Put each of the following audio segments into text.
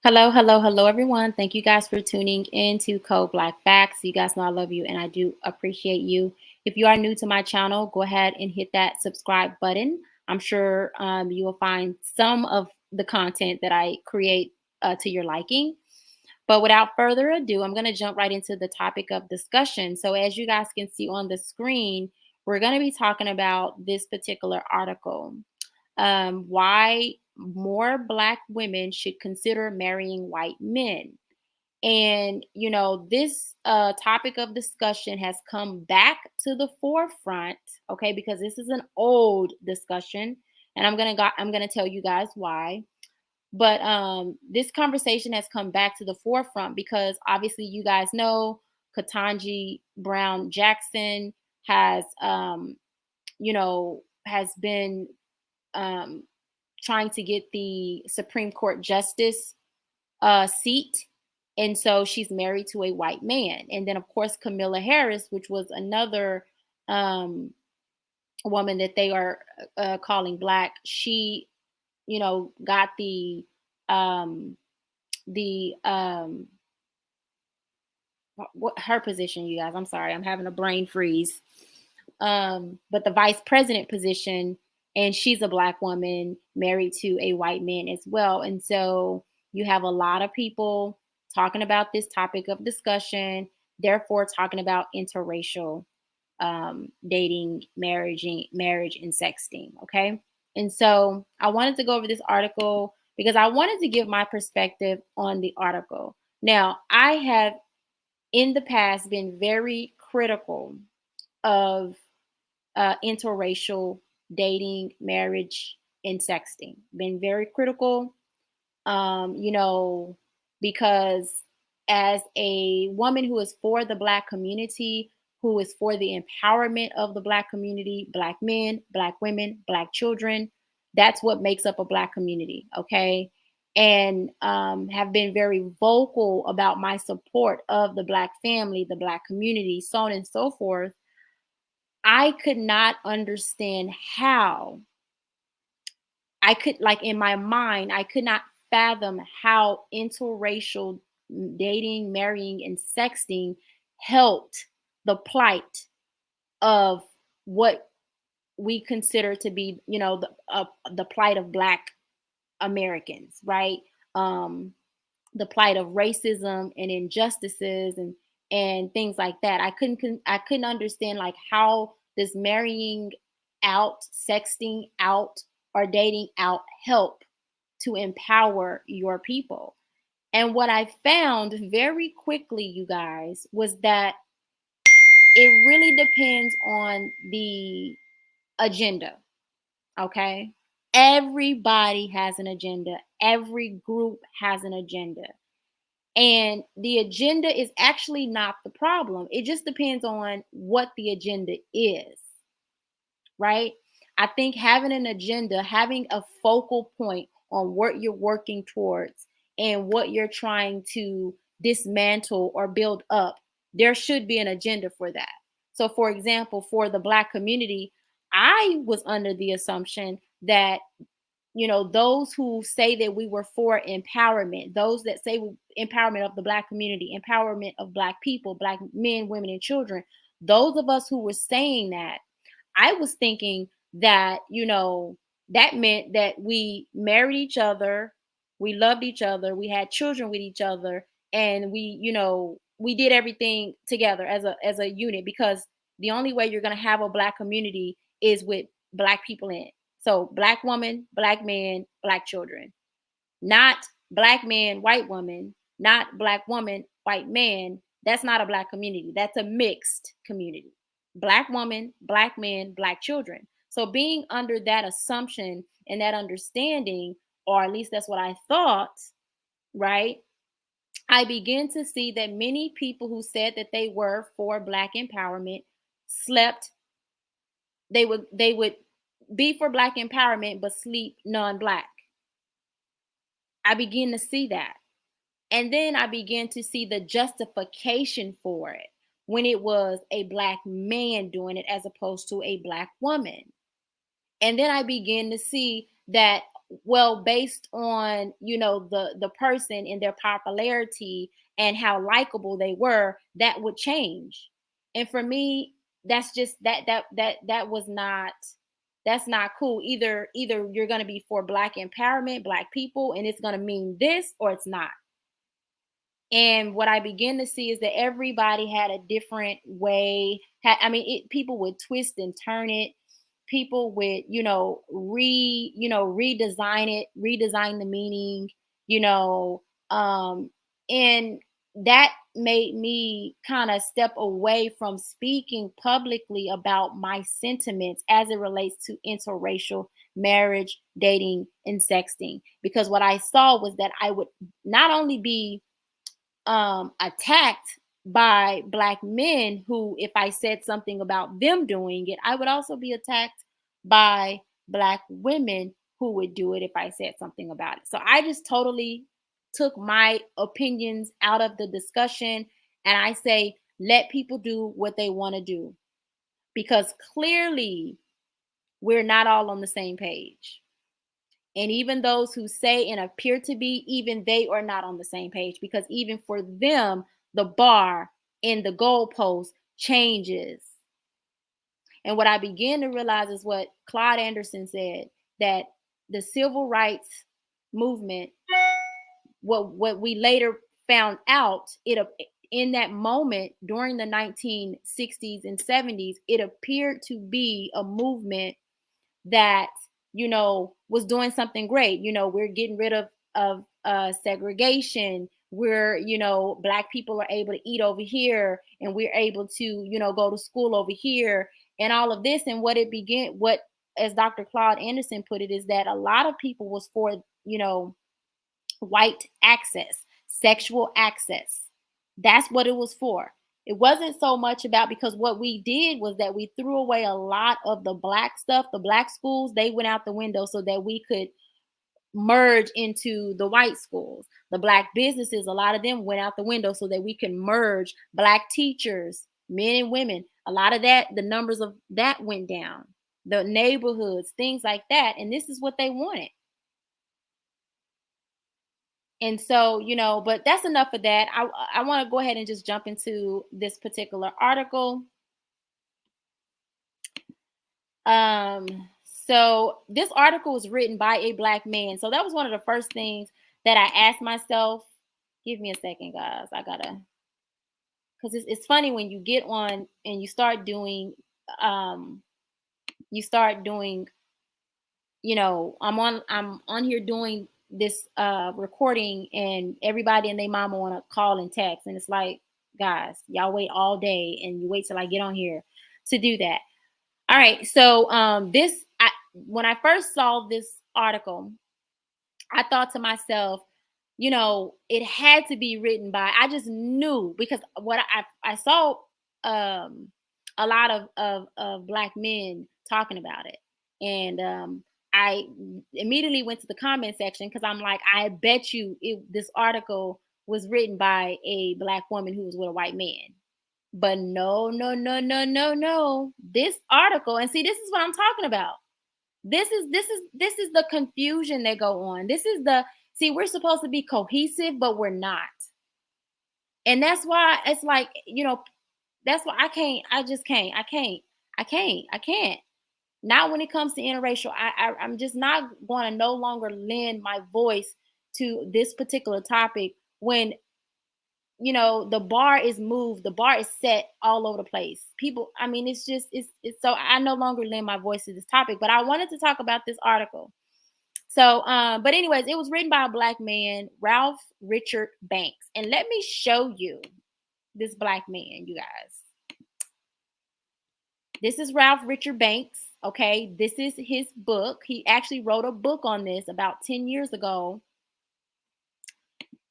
Hello, hello, hello, everyone. Thank you guys for tuning in to Code Black Facts. You guys know I love you and I do appreciate you. If you are new to my channel, go ahead and hit that subscribe button. I'm sure you will find some of the content that I create to your liking. But without further ado, I'm going to jump right into the topic of discussion. So, as you guys can see on the screen, we're going to be talking about this particular article, why more Black women should consider marrying white men. And, this topic of discussion has come back to the forefront, okay, because this is an old discussion. And I'm gonna tell you guys why. But this conversation has come back to the forefront because obviously you guys know Katanji Brown Jackson has, has been um, trying to get the Supreme Court justice seat. And so she's married to a white man. And then, of course, Camilla Harris, which was another um, woman that they are calling black, she, got um, the what her position, you guys. I'm sorry, I'm having a brain freeze. But the vice president position, and she's a black woman married to a white man as well. And so you have a lot of people talking about this topic of discussion, therefore talking about interracial dating, marriage, and sexting. Okay, and so I wanted to go over this article because I wanted to give my perspective on the article. Now, I have in the past been very critical of interracial dating, marriage, and sexting. Been very critical, you know, because as a woman who is for the Black community, who is for the empowerment of the Black community, Black men, Black women, Black children, that's what makes up a Black community, okay? And have been very vocal about my support of the Black family, the Black community, so on and so forth. I could not understand how I could, like in my mind, I could not fathom how interracial dating, marrying, and sexting helped the plight of what we consider to be, the plight of Black Americans, right? Um, the plight of racism and injustices and things like that. I couldn't understand like how this marrying out, sexting out, or dating out help to empower your people. And what I found very quickly, you guys, was that it really depends on the agenda. Okay. Everybody has an agenda. Every group has an agenda. And the agenda is actually not the problem. It just depends on what the agenda is, right? I think having an agenda, having a focal point on what you're working towards and what you're trying to dismantle or build up, there should be an agenda for that. So, for example, for the Black community, I was under the assumption that those who say that we were for empowerment, those that say empowerment of the Black community, empowerment of Black people, Black men, women, and children, those of us who were saying that, I was thinking that, that meant that we married each other, we loved each other, we had children with each other, and we did everything together as a unit, because the only way you're going to have a Black community is with Black people in it. So Black woman, Black man, Black children. Not Black man, white woman, not Black woman, white man. That's not a Black community. That's a mixed community. Black woman, Black man, Black children. So being under that assumption and that understanding, or at least that's what I thought, right? I began to see that many people who said that they were for Black empowerment slept. They would be for Black empowerment but sleep non-Black. I begin to see that. And then I began to see the justification for it when it was a Black man doing it as opposed to a Black woman. And then I began to see that, well, based on, the person and their popularity and how likable they were, that would change. And for me, that's just that was not, that's not cool. Either you're going to be for black empowerment, black people, and it's going to mean this, or it's not. And what I begin to see is that everybody had a different way. People would twist and turn it. People would, redesign it, redesign the meaning, you know, um, and that made me kind of step away from speaking publicly about my sentiments as it relates to interracial marriage, dating, and sexting. Because what I saw was that I would not only be attacked by black men who, if I said something about them doing it, I would also be attacked by black women who would do it if I said something about it. So I just totally took my opinions out of the discussion, and I say, let people do what they want to do, because clearly we're not all on the same page. And even those who say and appear to be, even they are not on the same page, because even for them, the bar and the goalpost changes. And what I began to realize is what Claude Anderson said, that the civil rights movement, what we later found out, in that moment during the 1960s and 70s, it appeared to be a movement that, was doing something great. We're getting rid of segregation. We're, black people are able to eat over here, and we're able to, go to school over here, and all of this. And what, as Dr. Claude Anderson put it, is that a lot of people was for, white access, sexual access. That's what it was for. It wasn't so much about, because what we did was that we threw away a lot of the black stuff. The black schools, they went out the window so that we could merge into the white schools. The black businesses, a lot of them went out the window so that we can merge. Black teachers, men and women, a lot of that, the numbers of that went down. The neighborhoods, things like that. And this is what they wanted. And so, but that's enough of that. I want to go ahead and just jump into this particular article. Um, so this article was written by a black man. So that was one of the first things that I asked myself. Give me a second, guys. I gotta, because it's funny when you get on and you start doing, I'm on here doing this recording, and everybody and their mama want to call and text, and it's like, guys, y'all wait all day and you wait till I get on here to do that. All right, so when I first saw this article, I thought to myself, it had to be written by, I just knew, because what I saw a lot of black men talking about it. And I immediately went to the comment section, because I'm like, I bet you this article was written by a black woman who was with a white man. But no, no, no, no, no, no. This article, and see, this is what I'm talking about. This is the confusion that go on. This is the, see, we're supposed to be cohesive, but we're not. And that's why it's like, that's why I just can't. I can't. Not when it comes to interracial. I'm just not going to no longer lend my voice to this particular topic when, the bar is moved, the bar is set all over the place. People, it's so I no longer lend my voice to this topic, but I wanted to talk about this article. So, but anyways, it was written by a black man, Ralph Richard Banks. And let me show you this black man, you guys. This is Ralph Richard Banks. Okay, this is his book. He actually wrote a book on this about 10 years ago.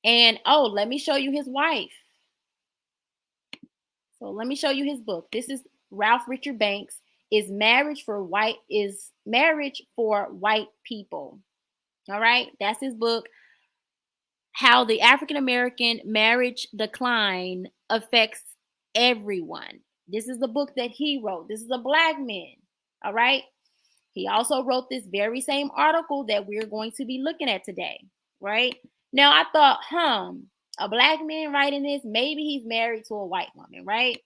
And let me show you his wife. So let me show you his book. This is Ralph Richard Banks. Is marriage for white people. All right, that's his book. How the African American marriage decline affects everyone. This is the book that he wrote. This is a black man. All right. He also wrote this very same article that we're going to be looking at today, right? Now I thought, a black man writing this, maybe he's married to a white woman, right?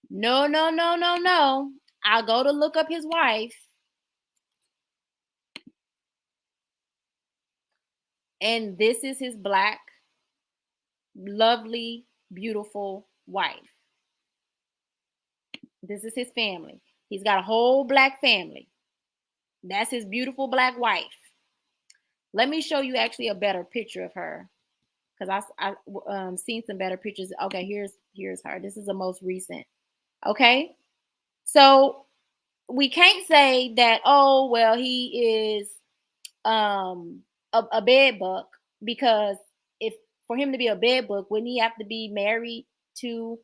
No, no, no, no, no. I go to look up his wife, and this is his black, lovely, beautiful wife. This is his family. He's got a whole black family. That's his beautiful black wife. Let me show you actually a better picture of her, because I seen some better pictures. Okay, here's her. This is the most recent. Okay, so we can't say that, oh well, he is a bed bug, because if for him to be a bed bug, wouldn't he have to be married to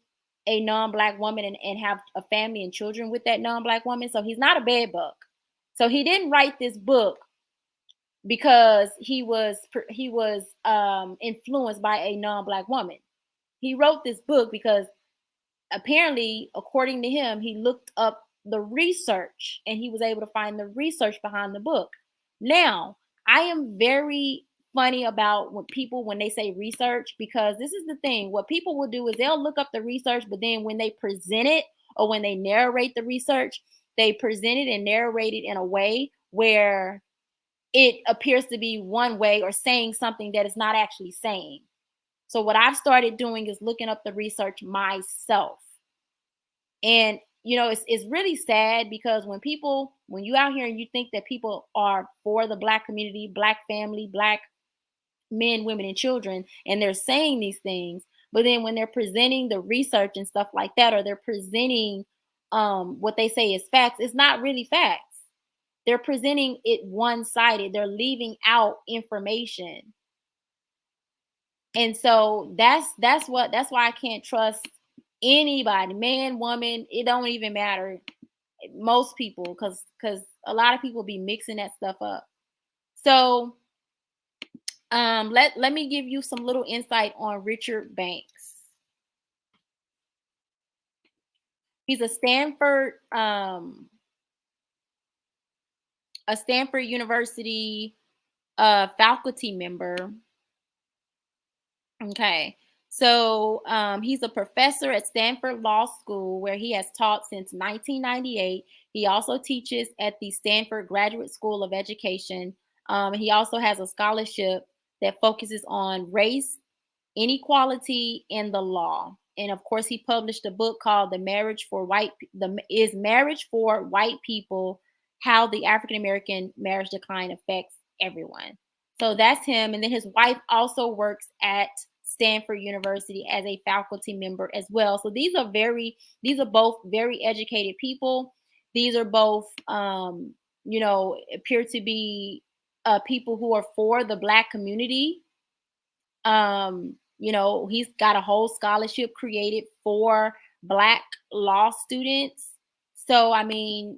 a non-black woman and have a family and children with that non-black woman? So he's not a bed bug. So he didn't write this book because he was influenced by a non-black woman. He wrote this book because apparently, according to him, he looked up the research and he was able to find the research behind the book. Now, I am very funny about when they say research, because this is the thing. What people will do is they'll look up the research, but then when they present it or when they narrate the research, they present it and narrate it in a way where it appears to be one way or saying something that it's not actually saying. So what I've started doing is looking up the research myself. And it's really sad, because when you out here and you think that people are for the black community, black family, black men, women, and children, and they're saying these things, but then when they're presenting the research and stuff like that, or they're presenting what they say is facts, it's not really facts. They're presenting it one-sided. They're leaving out information. And so that's why I can't trust anybody, man, woman, it don't even matter. Most people, because a lot of people be mixing that stuff up. So let me give you some little insight on Richard Banks. He's a Stanford University faculty member. Okay. So he's a professor at Stanford Law School, where he has taught since 1998. He also teaches at the Stanford Graduate School of Education. He also has a scholarship that focuses on race, inequality, and the law. And of course, he published a book called "Is Marriage for White People: How the African American Marriage Decline Affects Everyone." So that's him. And then his wife also works at Stanford University as a faculty member as well. So these are both very educated people. These are both, appear to be people who are for the black community. He's got a whole scholarship created for black law students. So, I mean,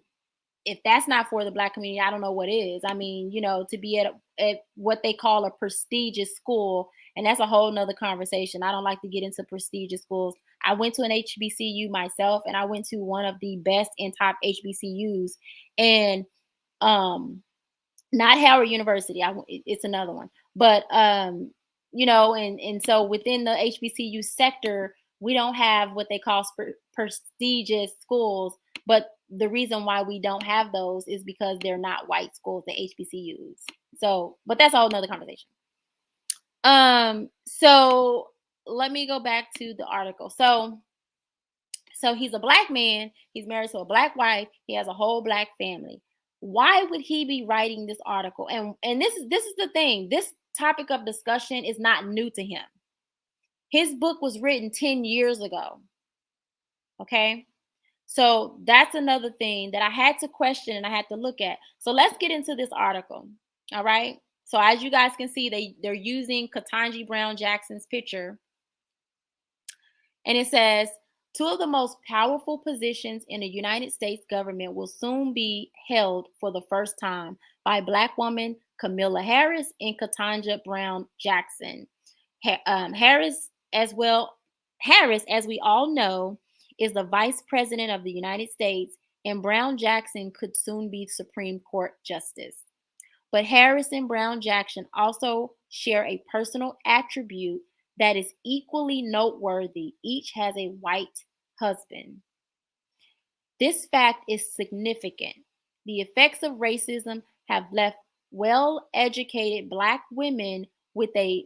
if that's not for the black community, I don't know what is. I mean, to be at what they call a prestigious school, and that's a whole nother conversation. I don't like to get into prestigious schools. I went to an HBCU myself, and I went to one of the best and top HBCUs, and not Howard University. It's another one, but and so within the HBCU sector, we don't have what they call prestigious schools. But the reason why we don't have those is because they're not white schools, the HBCUs. So, but that's a whole nother conversation. So let me go back to the article. So he's a black man. He's married to a black wife. He has a whole black family. Why would he be writing this article? And this is the thing. This topic of discussion is not new to him. His book was written 10 years ago. Okay? So that's another thing that I had to question and I had to look at. So let's get into this article. All right? So as you guys can see, they're using Ketanji Brown Jackson's picture. And it says, two of the most powerful positions in the United States government will soon be held for the first time by Black woman Kamala Harris and Ketanji Brown Jackson. Harris, as we all know, is the Vice President of the United States and Brown Jackson could soon be Supreme Court Justice. But Harris and Brown Jackson also share a personal attribute that is equally noteworthy. Each has a white husband. This fact is significant. The effects of racism have left well educated Black women with a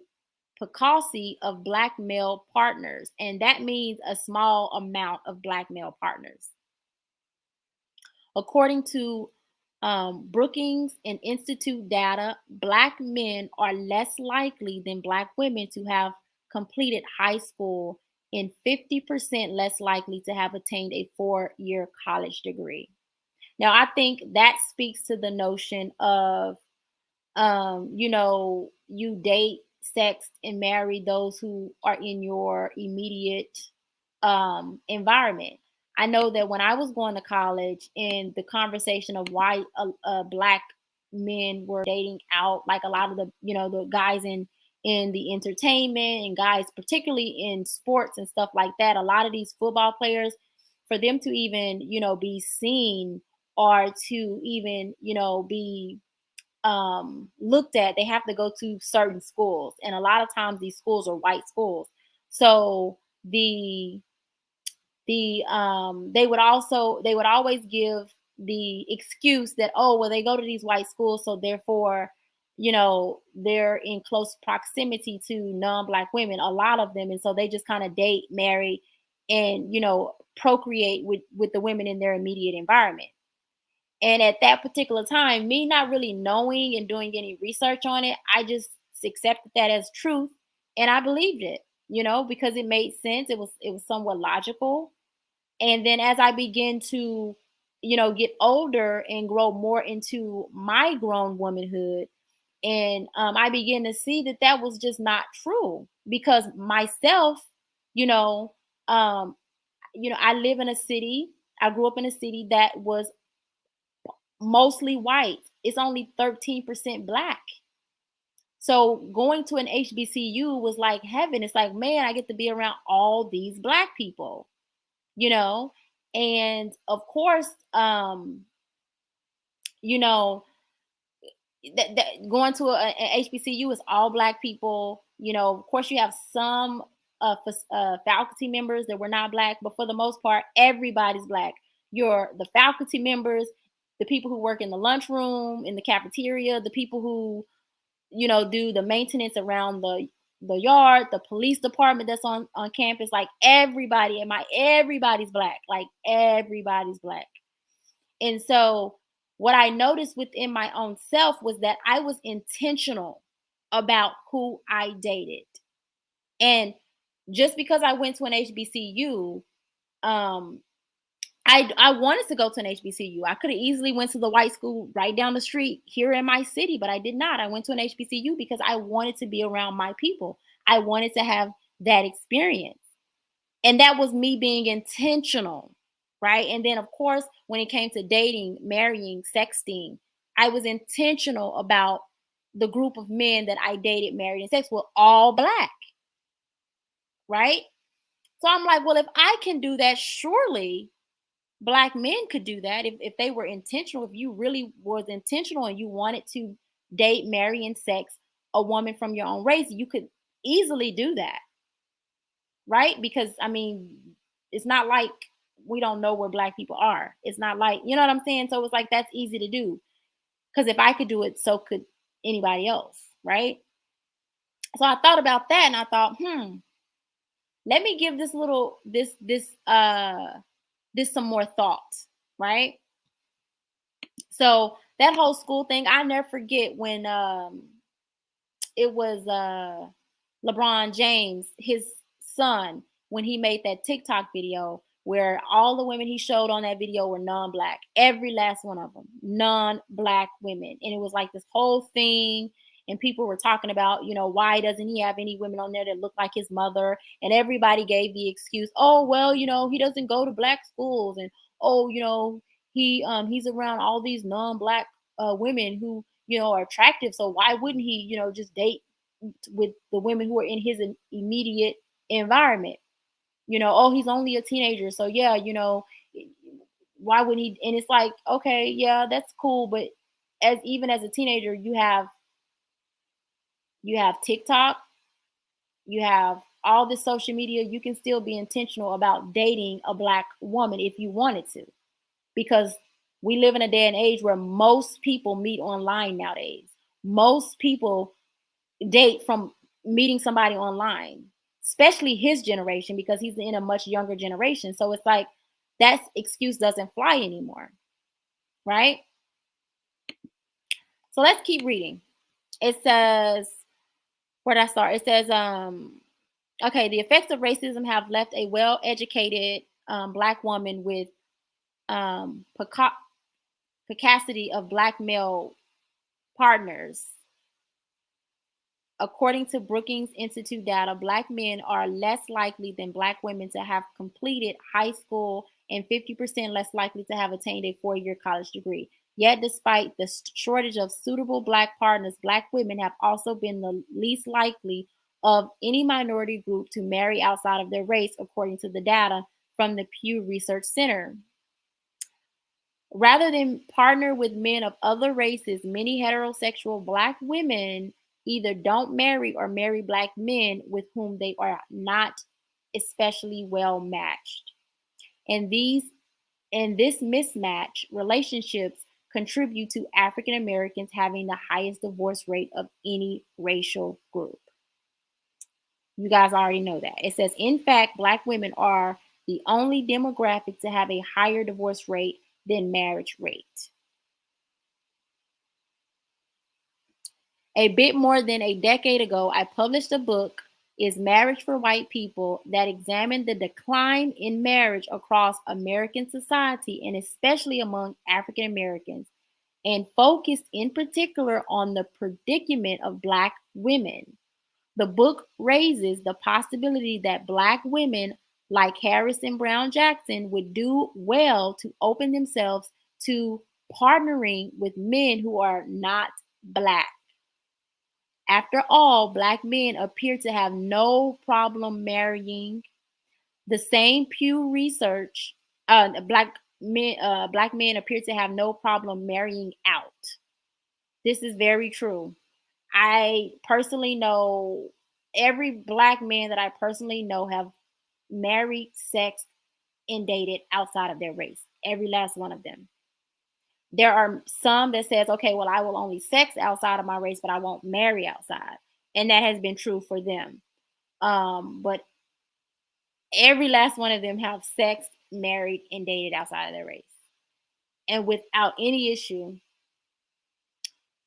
paucity of Black male partners, and that means a small amount of Black male partners. According to Brookings and Institute data, Black men are less likely than Black women to have completed high school and 50% less likely to have attained a 4-year college degree. Now, I think that speaks to the notion of you date, sex, and marry those who are in your immediate environment. I know that when I was going to college, and the conversation of why Black men were dating out, like a lot of the guys in the entertainment and guys particularly in sports and stuff like that, a lot of these football players, for them to even be seen or to even be looked at, they have to go to certain schools, and a lot of times these schools are white schools. So they would always give the excuse that, oh well, they go to these white schools, so therefore they're in close proximity to non-Black women, a lot of them, and so they just kind of date, marry, and procreate with the women in their immediate environment. And at that particular time, me not really knowing and doing any research on it, I just accepted that as truth, and I believed it, because it made sense. It was somewhat logical. And then as I begin to, get older and grow more into my grown womanhood, and I begin to see that that was just not true, because myself, you know, um, I live in a city. I grew up in a city that was mostly white. It's only 13% Black. So going to an HBCU was like heaven. It's like, man, I get to be around all these Black people, you know? And of course, you know, that going to an HBCU is all Black people. Of course, you have some faculty members that were not Black, but for the most part, everybody's Black. The faculty members, the people who work in the lunchroom, in the cafeteria, the people who do the maintenance around the yard, the police department that's on campus. Like everybody's Black. Like everybody's Black. And so what I noticed within my own self was that I was intentional about who I dated. And just because I went to an HBCU, um, I wanted to go to an HBCU. I could have easily went to the white school right down the street here in my city, but I did not. I went to an HBCU because I wanted to be around my people. I wanted to have that experience. And that was me being intentional, right? And then, of course, when it came to dating, marrying, sexting, I was intentional about the group of men that I dated, married, and sex were all Black, right? So I'm like, well, if I can do that, surely Black men could do that if they were intentional. If you really was intentional and you wanted to date, marry, and sex a woman from your own race, you could easily do that, right? Because I mean, it's not like we don't know where Black people are. It's not like, you know what I'm saying? So it's like that's easy to do. Because if I could do it, so could anybody else, right? So I thought about that and I thought, let me give this some more thought, right? So that whole school thing, I never forget when it was LeBron James, his son, when he made that TikTok video where all the women he showed on that video were non-Black, every last one of them, non-Black women. And it was like this whole thing. And people were talking about, why doesn't he have any women on there that look like his mother? And everybody gave the excuse, oh, well, he doesn't go to Black schools. And, oh, he's around all these non-Black women who, are attractive. So why wouldn't he, just date with the women who are in his immediate environment? Oh, he's only a teenager. So yeah, why would he? And it's like, okay, yeah, that's cool, but as even as a teenager, you have TikTok, you have all the social media. You can still be intentional about dating a black woman if you wanted to, because we live in a day and age where most people meet online nowadays. Most people date from meeting somebody online, especially his generation, because he's in a much younger generation. So it's like that excuse doesn't fly anymore, right? So let's keep reading. It says, where did I start? It says, okay, the effects of racism have left a well-educated black woman with capacity of black male partners. According to Brookings Institute data, black men are less likely than black women to have completed high school and 50% less likely to have attained a 4-year college degree. Yet, despite the shortage of suitable black partners, black women have also been the least likely of any minority group to marry outside of their race, according to the data from the Pew Research Center. Rather than partner with men of other races, many heterosexual black women either don't marry or marry black men with whom they are not especially well matched. And this mismatch relationships contribute to African Americans having the highest divorce rate of any racial group. You guys already know that. It says, in fact, black women are the only demographic to have a higher divorce rate than marriage rate. A bit more than a decade ago, I published a book, Is Marriage for White People, that examined the decline in marriage across American society and especially among African Americans, and focused in particular on the predicament of Black women. The book raises the possibility that Black women like Harrison Brown Jackson would do well to open themselves to partnering with men who are not Black. After all, Black men appear to have no problem marrying. The same Pew Research, Black men appear to have no problem marrying out. This is very true. I personally know every Black man that I personally know have married, sexed, and dated outside of their race. Every last one of them. There are some that says, okay, well, I will only sex outside of my race, but I won't marry outside. And that has been true for them. But every last one of them have sex, married, and dated outside of their race. And without any issue.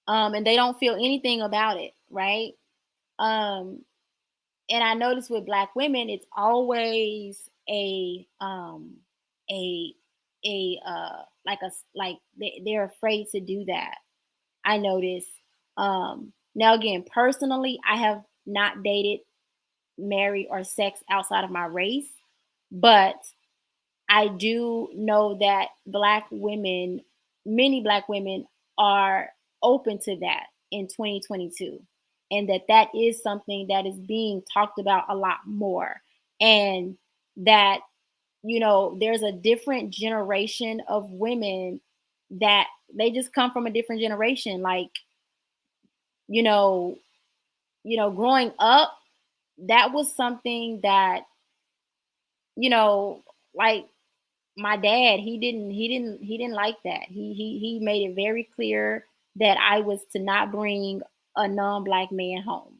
And they don't feel anything about it, right? Um, and I notice with Black women, it's always a like they're afraid to do that. I notice. Now again, personally, I have not dated, married, or sex outside of my race, but I do know that Black women, many Black women, are open to that in 2022, and that is something that is being talked about a lot more, and that there's a different generation of women that they just come from a different generation, like you know growing up, that was something that you know like my dad, he didn't like that. He made it very clear that I was to not bring a non-Black man home.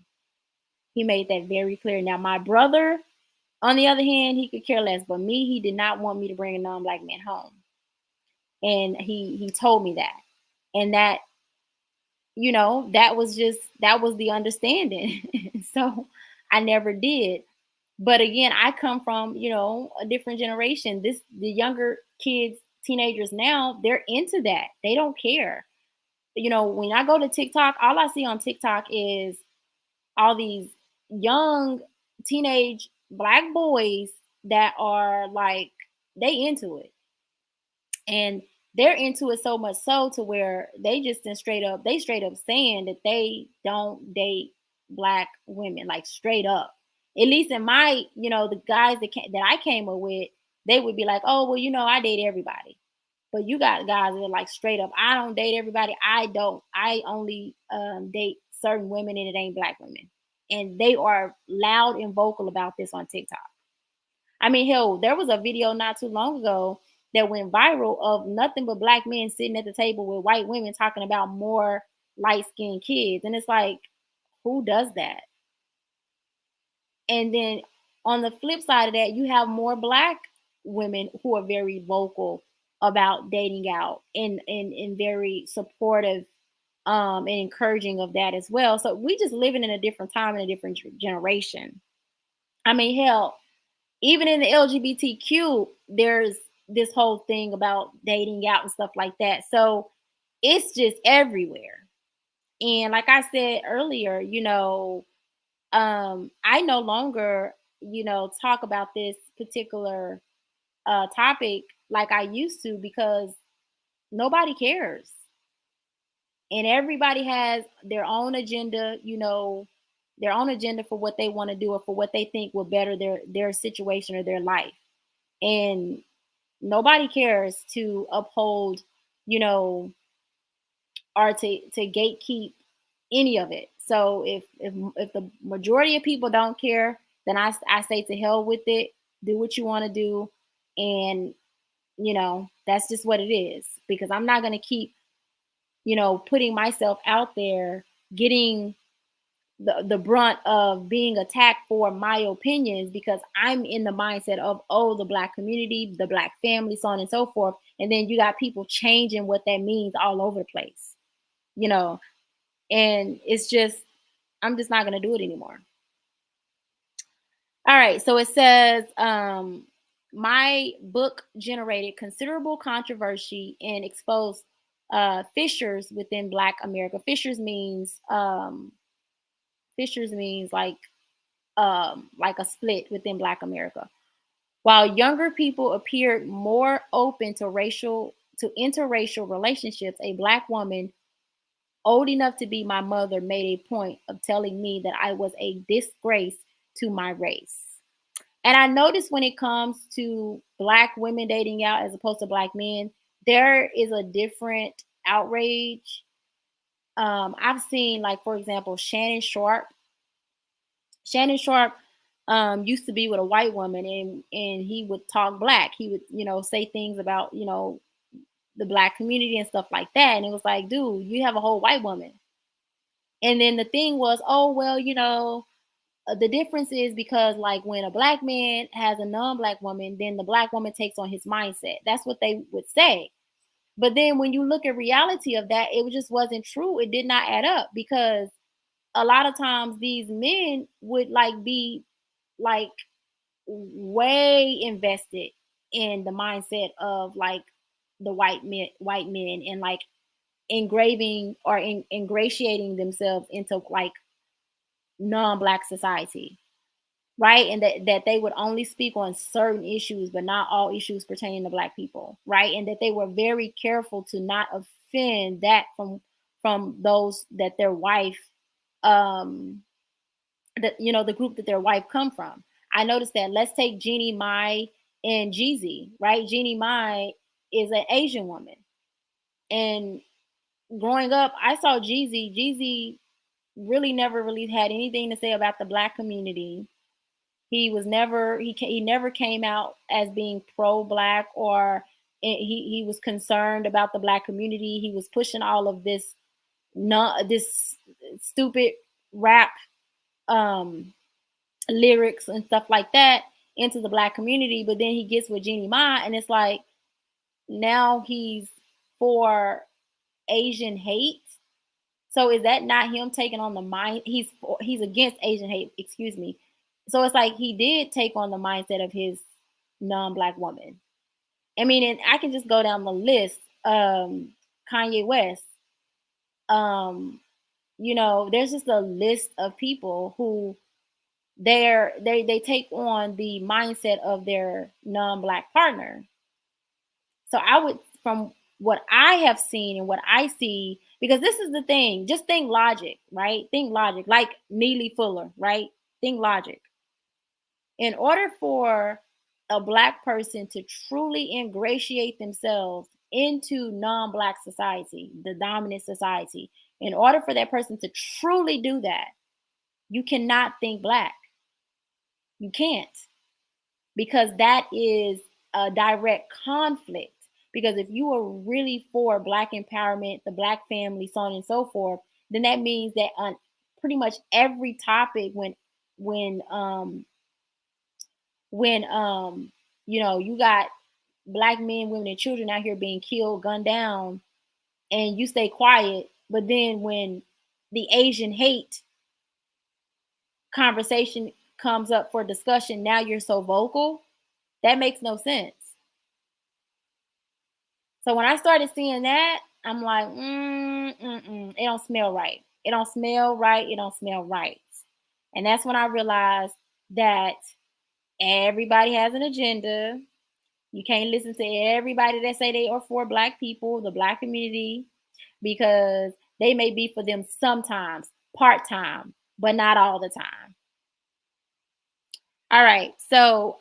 He made that very clear. Now my brother, on the other hand, he could care less, but me, he did not want me to bring a non-Black man home. And he told me that. And that was the understanding. So I never did. But again, I come from, a different generation. The younger kids, teenagers now, they're into that. They don't care. When I go to TikTok, all I see on TikTok is all these young teenage Black boys that are like, they into it. And they're into it so much so to where they straight up saying that they don't date Black women, like straight up. At least in my, the guys that I came up with, they would be like, oh, well, I date everybody. But you got guys that are like straight up, I don't date everybody. I don't. I only date certain women and it ain't black women. And they are loud and vocal about this on TikTok. I mean, hell, there was a video not too long ago that went viral of nothing but black men sitting at the table with white women talking about more light skinned kids. And it's like, who does that? And then on the flip side of that, you have more black women who are very vocal about dating out and very supportive and encouraging of that as well. So we just living in a different time and a different generation. I mean, hell, even in the LGBTQ, there's this whole thing about dating out and stuff like that. So it's just everywhere. And like I said earlier, I no longer, talk about this particular topic like I used to because nobody cares. And everybody has their own agenda, their own agenda for what they want to do or for what they think will better their situation or their life. And nobody cares to uphold, you know, or to gatekeep any of it. So if the majority of people don't care, then I say to hell with it. Do what you want to do, and that's just what it is. Because I'm not gonna keep putting myself out there, getting the brunt of being attacked for my opinions because I'm in the mindset of, oh, the black community, the black family, so on and so forth. And then you got people changing what that means all over the place, you know. And it's just, I'm just not gonna do it anymore. All right, so it says, my book generated considerable controversy and exposed fissures within Black America. Fissures means like a split within Black America. While younger people appeared more open to interracial relationships, a Black woman old enough to be my mother made a point of telling me that I was a disgrace to my race. And I noticed when it comes to Black women dating out as opposed to Black men, there is a different outrage. I've seen, like, for example, Shannon Sharp. Shannon Sharp used to be with a white woman, and he would talk Black. He would, say things about, the Black community and stuff like that. And it was like, dude, you have a whole white woman. And then the thing was, oh, well, the difference is because, like, when a Black man has a non-Black woman, then the Black woman takes on his mindset. That's what they would say. But then when you look at reality of that, it just wasn't true. It did not add up because a lot of times these men would like be like way invested in the mindset of like the white men and like engraving or ingratiating themselves into like non-Black society, right? And that they would only speak on certain issues but not all issues pertaining to Black people, right? And that they were very careful to not offend that from those that their wife um that the group that their wife come from. I noticed that. Let's take Jeannie Mai and Jeezy, right? Jeannie Mai is an Asian woman, and growing up, I saw Jeezy. Jeezy really never really had anything to say about the Black community. He was never he never came out as being pro Black or he was concerned about the Black community. He was pushing all of this not this stupid rap um lyrics and stuff like that into the Black community. But then he gets with Jeannie Ma, and it's like now he's for Asian hate. So is that not him taking on the mind? He's against Asian hate, excuse me. So it's like he did take on the mindset of his non-Black woman. I mean, and I can just go down the list. Kanye West. Um, there's just a list of people who they take on the mindset of their non-Black partner. So I would, from what I have seen and what I see, because this is the thing, just think logic, right? Think logic, like Neely Fuller, right? Think logic. In order for a Black person to truly ingratiate themselves into non-black society, the dominant society. In order for that person to truly do that, you cannot think black. You can't, because that is a direct conflict. Because if you are really for black empowerment, the black family, so on and so forth, then that means that on pretty much every topic, when um when you got black men, women, and children out here being killed, gunned down, and you stay quiet, but then when the Asian hate conversation comes up for discussion, now you're so vocal. That makes no sense. So when I started seeing that, I'm like, it don't smell right. It don't smell right. It don't smell right. And that's when I realized that everybody has an agenda. You can't listen to everybody that say they are for black people, the black community, because they may be for them sometimes, part time, but not all the time. All right, so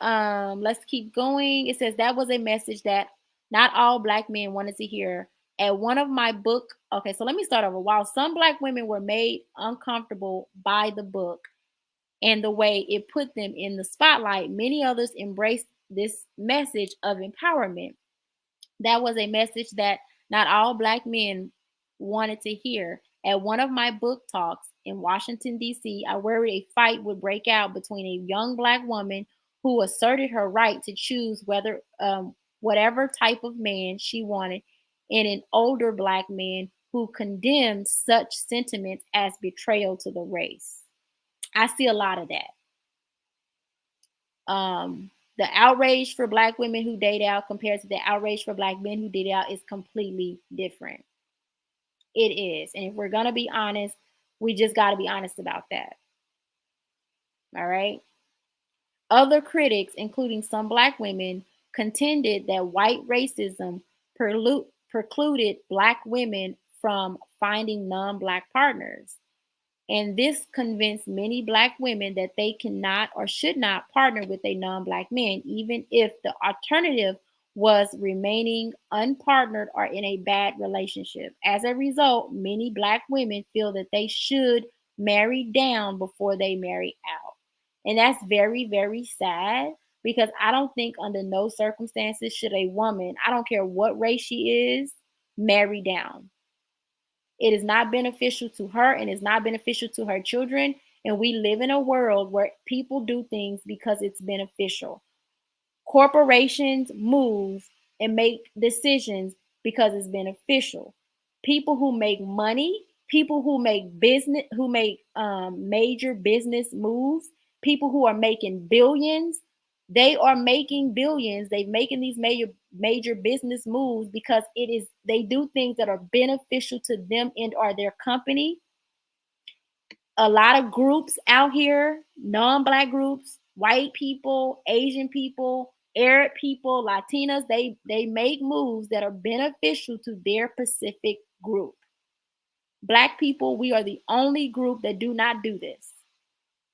let's keep going. It says that was a message that not all black men wanted to hear. At one of my book, okay, so let me start over. While some black women were made uncomfortable by the book and the way it put them in the spotlight, many others embraced this message of empowerment. That was a message that not all black men wanted to hear. At one of my book talks in Washington, D.C., I worried a fight would break out between a young black woman who asserted her right to choose whatever type of man she wanted, and an older black man who condemned such sentiments as betrayal to the race. I see a lot of that. The outrage for black women who date out compared to the outrage for black men who date out is completely different. It is. And if we're going to be honest, we just got to be honest about that. All right. Other critics, including some black women, contended that white racism precluded black women from finding non black partners. And this convinced many black women that they cannot or should not partner with a non black man, even if the alternative was remaining unpartnered or in a bad relationship. As a result, many black women feel that they should marry down before they marry out. And that's very, very sad, because I don't think under no circumstances should a woman, I don't care what race she is, marry down. It is not beneficial to her and is not beneficial to her children. And we live in a world where people do things because it's beneficial. Corporations move and make decisions because it's beneficial. People who make money, people who make business, who make major business moves, people who are making billions, they are making billions. They're making these major business moves because they do things that are beneficial to them and or their company. A lot of groups out here, non-black groups, white people, Asian people, Arab people, Latinas, they make moves that are beneficial to their specific group. Black people, we are the only group that do not do this.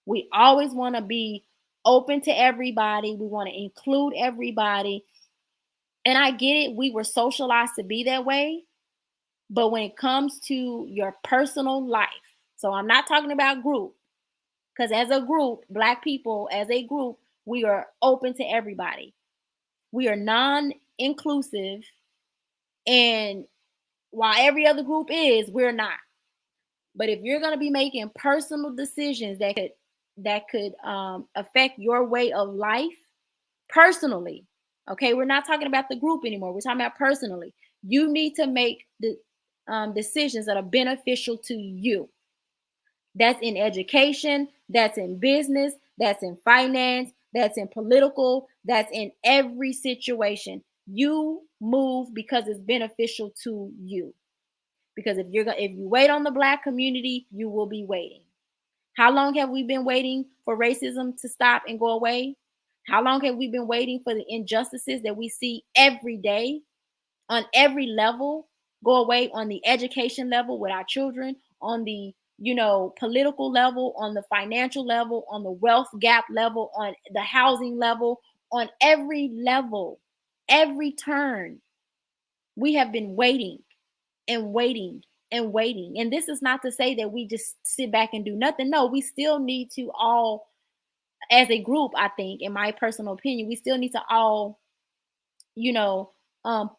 We always want to be open to everybody. We want to include everybody. And I get it, we were socialized to be that way. But when it comes to your personal life, so I'm not talking about group, because as a group, black people, as a group, we are open to everybody. We are non-inclusive. And while every other group is, we're not. But if you're going to be making personal decisions that could affect your way of life personally, okay, we're not talking about the group anymore. We're talking about personally. You need to make the decisions that are beneficial to you. That's in education, that's in business, that's in finance, that's in political, that's in every situation. You move because it's beneficial to you. Because if you wait on the black community, you will be waiting. How long have we been waiting for racism to stop and go away? How long have we been waiting for the injustices that we see every day on every level go away, on the education level with our children, on the political level, on the financial level, on the wealth gap level, on the housing level, on every level, every turn? We have been waiting and waiting and waiting. And this is not to say that we just sit back and do nothing. No, we still need to all, as a group, I think, in my personal opinion, we still need to all, you know, um,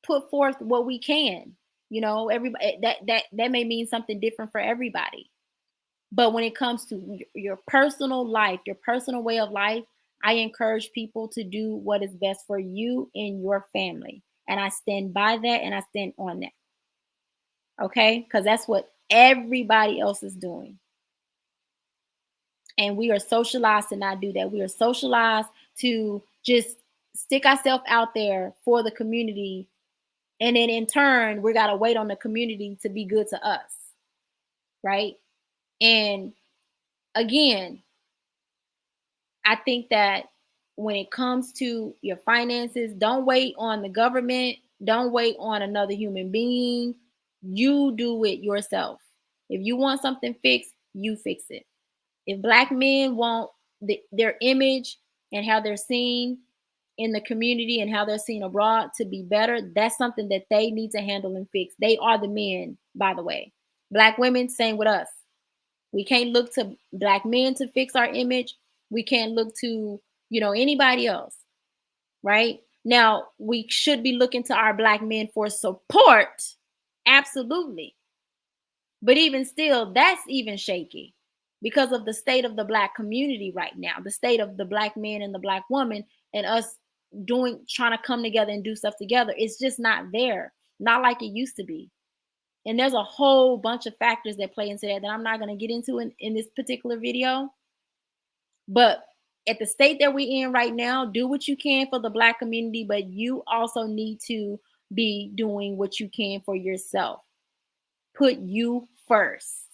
put forth what we can. Everybody, that may mean something different for everybody. But when it comes to your personal life, your personal way of life, I encourage people to do what is best for you and your family. And I stand by that and I stand on that. Okay? Because that's what everybody else is doing. And we are socialized to not do that. We are socialized to just stick ourselves out there for the community. And then in turn, we got to wait on the community to be good to us. Right? And again, I think that when it comes to your finances, don't wait on the government, don't wait on another human being. You do it yourself. If you want something fixed, you fix it. If Black men want their image and how they're seen in the community and how they're seen abroad to be better, that's something that they need to handle and fix. They are the men, by the way. Black women, same with us. We can't look to Black men to fix our image. We can't look to, anybody else, right? Now, we should be looking to our Black men for support. Absolutely. But even still, that's even shaky because of the state of the Black community right now, the state of the Black man and the Black woman, and us trying to come together and do stuff together. It's just not there, not like it used to be. And there's a whole bunch of factors that play into that I'm not going to get into in this particular video. But at the state that we're in right now, do what you can for the Black community, but you also need to be doing what you can for yourself. Put you first.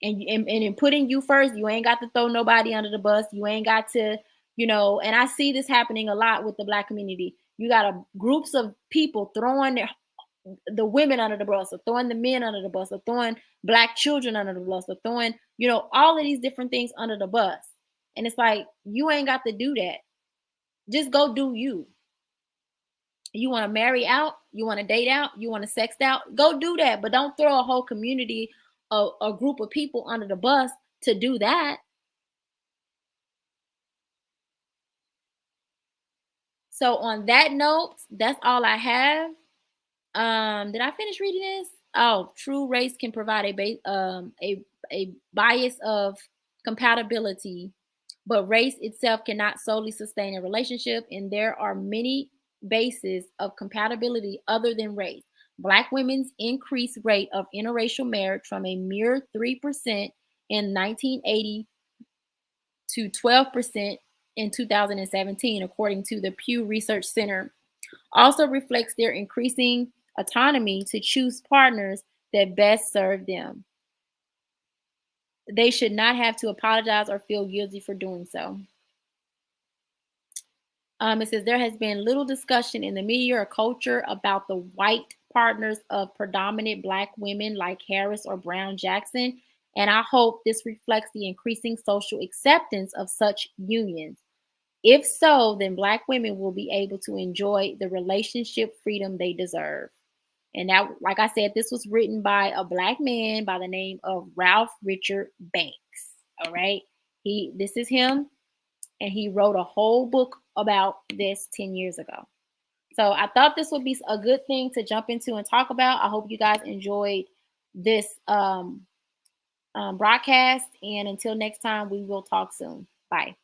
And in putting you first, you ain't got to throw nobody under the bus. You ain't got to, and I see this happening a lot with the Black community. You got groups of people throwing the women under the bus, or throwing the men under the bus, or throwing Black children under the bus, or throwing, all of these different things under the bus. And it's like, you ain't got to do that. Just go do you. You want to marry out, you want to date out, you want to sex out, go do that. But don't throw a whole community, a group of people under the bus to do that. So on that note, that's all I have. Did I finish reading this? Oh, true race can provide a bias of compatibility, but race itself cannot solely sustain a relationship, and there are many bases of compatibility other than race. Black women's increased rate of interracial marriage from a mere 3% in 1980 to 12% in 2017, according to the Pew Research Center, also reflects their increasing autonomy to choose partners that best serve them. They should not have to apologize or feel guilty for doing so. It says there has been little discussion in the media or culture about the white partners of predominant Black women like Harris or Brown Jackson, and I hope this reflects the increasing social acceptance of such unions. If so, then Black women will be able to enjoy the relationship freedom they deserve. And that, like I said, this was written by a Black man by the name of Ralph Richard Banks. All right. This is him, and he wrote a whole book about this 10 years ago. So I thought this would be a good thing to jump into and talk about. I hope you guys enjoyed this broadcast. And until next time, we will talk soon. Bye.